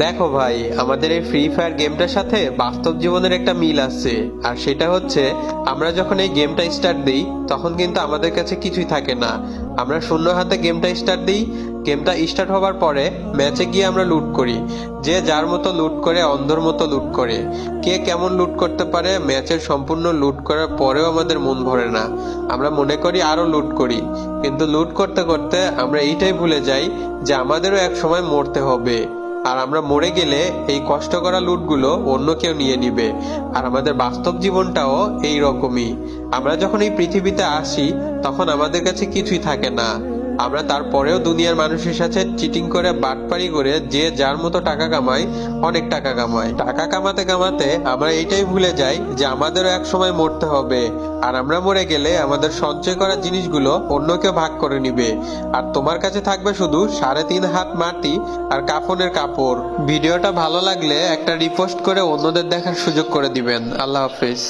দেখো ভাই, আমাদের এই ফ্রি ফায়ার গেমটার সাথে বাস্তব জীবনের একটা মিল আছে। আর সেটা হচ্ছে, আমরা যখন এই গেমটা স্টার্ট দিই তখন কিন্তু আমাদের কাছে কিছুই থাকে না। আমরা শূন্য হাতে গেমটা স্টার্ট দিই। গেমটা স্টার্ট হবার পরে ম্যাচে গিয়ে আমরা লুট করি। যে যার মতো লুট করে, অন্ধর মতো লুট করে। কে কেমন লুট করতে পারে, ম্যাচের সম্পূর্ণ লুট করার পরেও আমাদের মন ভরে না। আমরা মনে করি আরো লুট করি, কিন্তু লুট করতে করতে আমরা এইটাই ভুলে যাই যে আমাদেরও এক সময় মরতে হবে। আর আমরা মরে গেলে এই কষ্ট করা লুটগুলো অন্য কেউ নিয়ে নিবে। আর আমাদের বাস্তব জীবনটাও এই রকমই। আমরা যখন এই পৃথিবীতে আসি তখন আমাদের কাছে কিছুই থাকে না। আমরা তারপরেও দুনিয়ার মানুষের সাথে চিটিং করে, বাটপারি করে, যে যার মতো টাকা কামাই, অনেক টাকা কামাই। টাকা কামাতে কামাতে আমরা এইটাই ভুলে যাই যে আমাদেরও এক সময় মরতে হবে। আর আমরা মরে গেলে আমাদের সঞ্চয় করা জিনিসগুলো অন্য কেউ ভাগ করে নিবে। আর তোমার কাছে থাকবে শুধু 3.5 হাত মাটি আর কাফনের কাপড়। ভিডিওটা ভালো লাগলে একটা রিপোস্ট করে অন্যদের দেখার সুযোগ করে দিবেন। আল্লাহ হাফিজ।